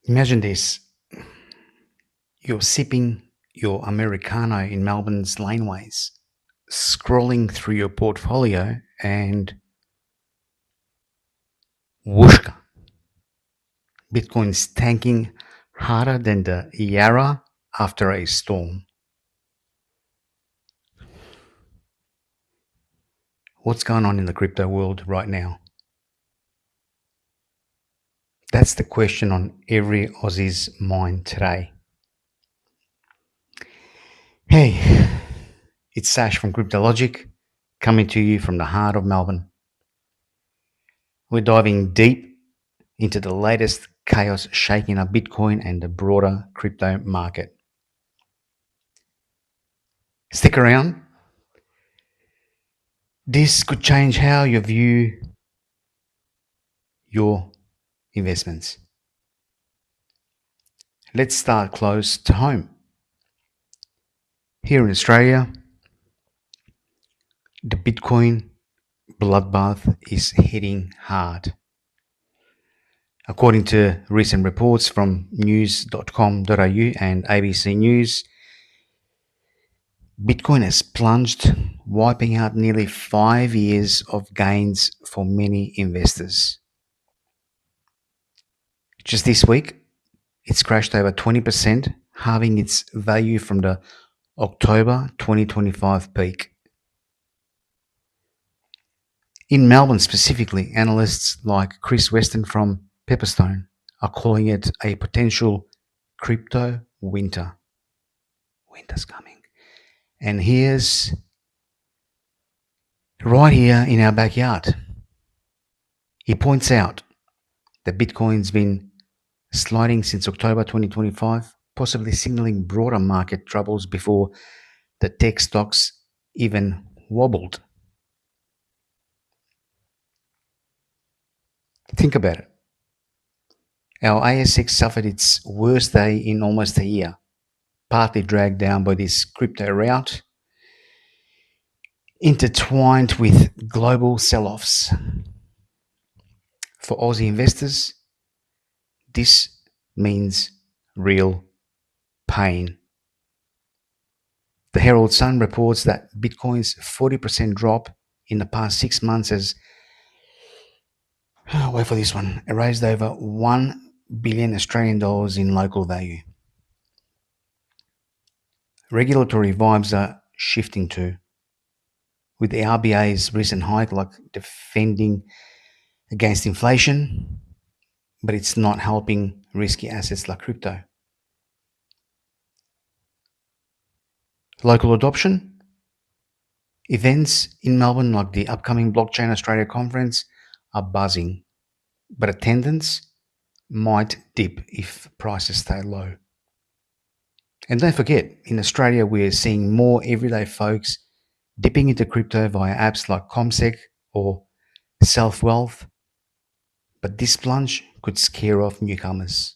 Imagine this. You're sipping your Americano in Melbourne's laneways, scrolling through your portfolio, and whooshka, Bitcoin's tanking harder than the Yarra after a storm. What's going on in the crypto world right now? That's the question on every Aussie's mind today. Hey, it's Sash from CRYPTOLOGIC, coming to you from the heart of Melbourne. We're diving deep into the latest chaos shaking up Bitcoin and the broader crypto market. Stick around. This could change how you view your investments. Let's start close to home. Here in Australia, the Bitcoin bloodbath is hitting hard. According to recent reports from news.com.au and ABC News, Bitcoin has plunged, wiping out nearly 5 years of gains for many investors. Just this week, it's crashed over 20%, halving its value from the October 2025 peak. In Melbourne specifically, analysts like Chris Weston from Pepperstone are calling it a potential crypto winter. Winter's coming. And here's right here in our backyard. He points out that Bitcoin's been sliding since October 2025, possibly signaling broader market troubles before the tech stocks even wobbled. Think about it. Our ASX suffered its worst day in almost a year, partly dragged down by this crypto rout, intertwined with global sell-offs. For Aussie investors, this means real pain. The Herald Sun reports that Bitcoin's 40% drop in the past 6 months has, wait for this one, erased over 1 billion Australian dollars in local value. Regulatory vibes are shifting too, with the RBA's recent hike like defending against inflation, but it's not helping risky assets like crypto. Local adoption? Events in Melbourne like the upcoming Blockchain Australia conference are buzzing, but attendance might dip if prices stay low. And don't forget, in Australia, we're seeing more everyday folks dipping into crypto via apps like CommSec or Self-Wealth, but this plunge could scare off newcomers.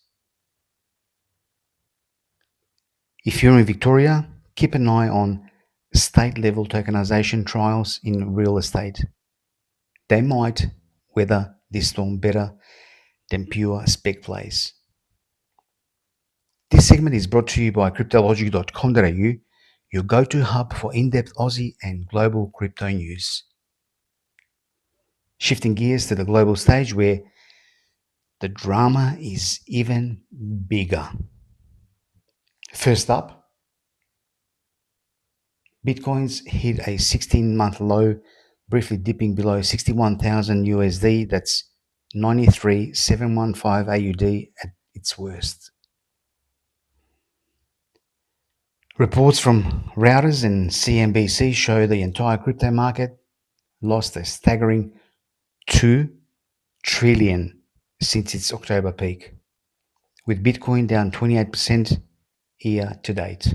If you're in Victoria, keep an eye on state-level tokenization trials in real estate. They might weather this storm better than pure spec plays. This segment is brought to you by cryptologic.com.au, your go-to hub for in-depth Aussie and global crypto news. Shifting gears to the global stage where the drama is even bigger. First up, Bitcoin's hit a 16-month low, briefly dipping below 61,000 USD. That's 93,715 AUD at its worst. Reports from Reuters and CNBC show the entire crypto market lost a staggering 2 trillion since its October peak, with Bitcoin down 28% year to date.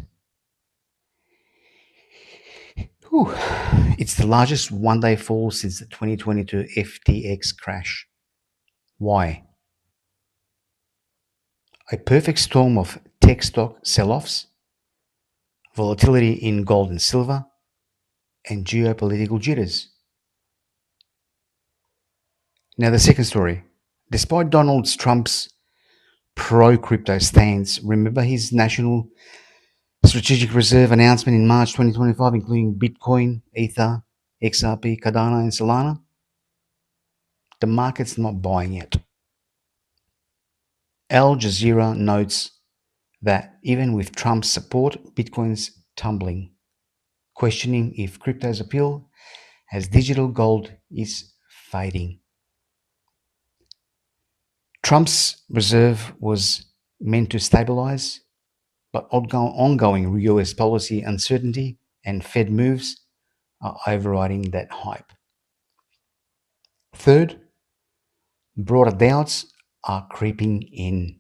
It's the largest one-day fall since the 2022 FTX crash. Why? A perfect storm of tech stock sell-offs, volatility in gold and silver, and geopolitical jitters. Now the second story. Despite Donald Trump's pro-crypto stance. Remember his national strategic reserve announcement in March 2025, including Bitcoin, Ether, XRP, Cardano, and Solana? The market's not buying it. Al Jazeera notes that even with Trump's support, Bitcoin's tumbling, questioning if crypto's appeal as digital gold is fading. Trump's reserve was meant to stabilize, but ongoing US policy uncertainty and Fed moves are overriding that hype. Third, broader doubts are creeping in.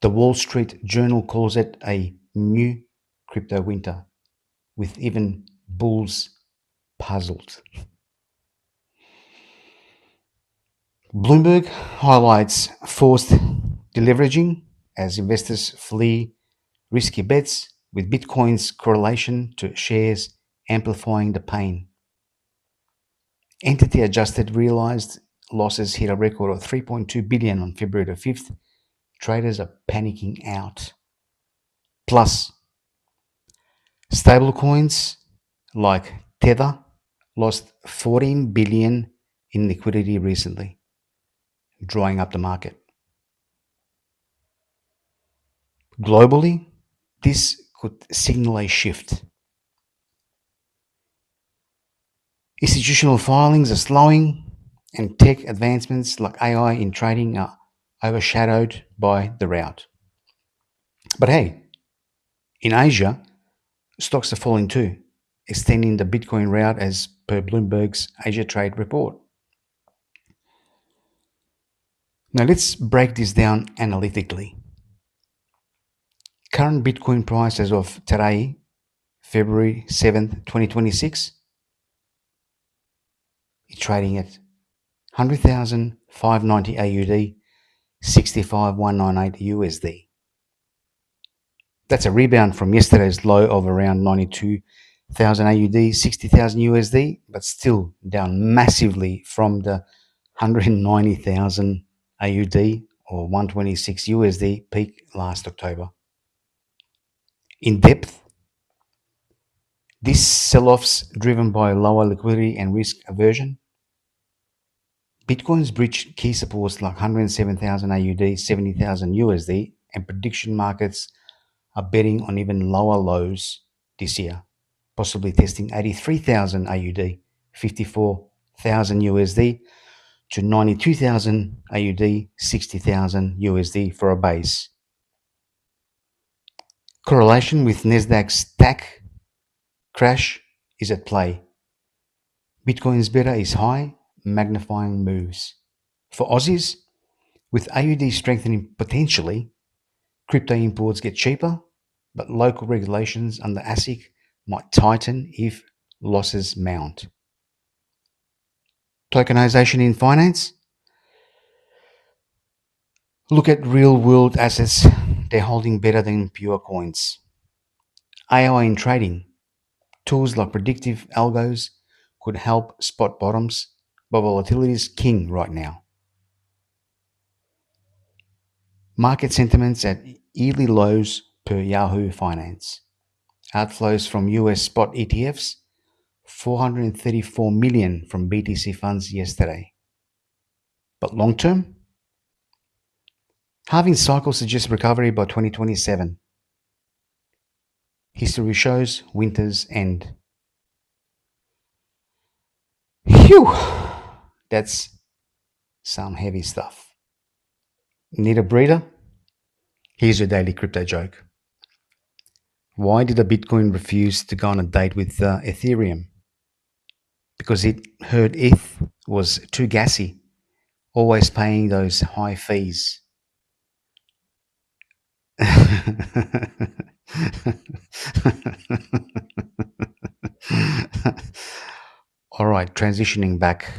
The Wall Street Journal calls it a new crypto winter, with even bulls puzzled. Bloomberg highlights forced deleveraging as investors flee risky bets, with Bitcoin's correlation to shares amplifying the pain. Entity adjusted realized losses hit a record of 3.2 billion on February the 5th. Traders are panicking out. Plus, stablecoins like Tether lost 14 billion in liquidity recently, drying up the market. Globally, this could signal a shift. Institutional filings are slowing, and tech advancements like AI in trading are overshadowed by the rout. But hey, in Asia, stocks are falling too, extending the Bitcoin rout as per Bloomberg's Asia Trade report. Now let's break this down analytically. Current Bitcoin price as of today, February 7th, 2026, is trading at 100,590 AUD, 65,198 USD. That's a rebound from yesterday's low of around 92,000 AUD, 60,000 USD, but still down massively from the 190,000 AUD or 126 USD peak last October. In depth, this sell-off's driven by lower liquidity and risk aversion. Bitcoin's breached key supports like 107,000 AUD, 70,000 USD, and prediction markets are betting on even lower lows this year, possibly testing 83,000 AUD, 54,000 USD to 92,000 AUD, 60,000 USD for a base. Correlation with Nasdaq's stack crash is at play. Bitcoin's beta is high, magnifying moves. For Aussies, with AUD strengthening potentially, crypto imports get cheaper, but local regulations under ASIC might tighten if losses mount. Tokenization in finance? Look at real-world assets. They're holding better than pure coins. AI in trading. Tools like predictive algos could help spot bottoms, but volatility is king right now. Market sentiments at yearly lows per Yahoo Finance. Outflows from US spot ETFs, 434 million from BTC funds yesterday. But long term? Halving cycle suggests recovery by 2027. History shows winter's end. Phew! That's some heavy stuff. Need a breather? Here's your daily crypto joke. Why did a Bitcoin refuse to go on a date with Ethereum? Because it heard ETH was too gassy, always paying those high fees. All right, transitioning back,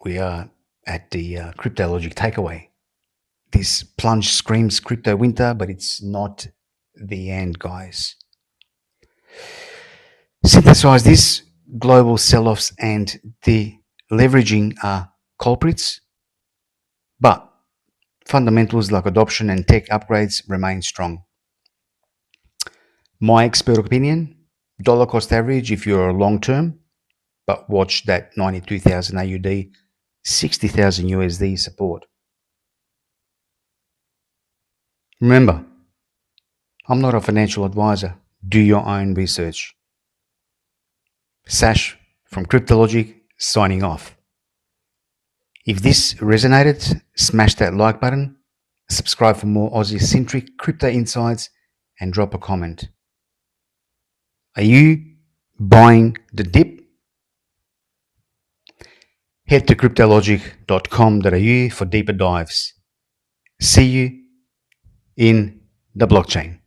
we are at the CryptoLogic takeaway. This plunge screams crypto winter, but it's not the end, guys. Synthesize this: global sell-offs and the leveraging are culprits. But fundamentals like adoption and tech upgrades remain strong. My expert opinion, dollar cost average if you're long term, but watch that 92,000 AUD, 60,000 USD support. Remember, I'm not a financial advisor. Do your own research. Sash from CRYPTOLOGIC signing off. If this resonated, smash that like button, subscribe for more Aussie-centric crypto insights, and drop a comment. Are you buying the dip? Head to cryptologic.com.au for deeper dives. See you in the blockchain.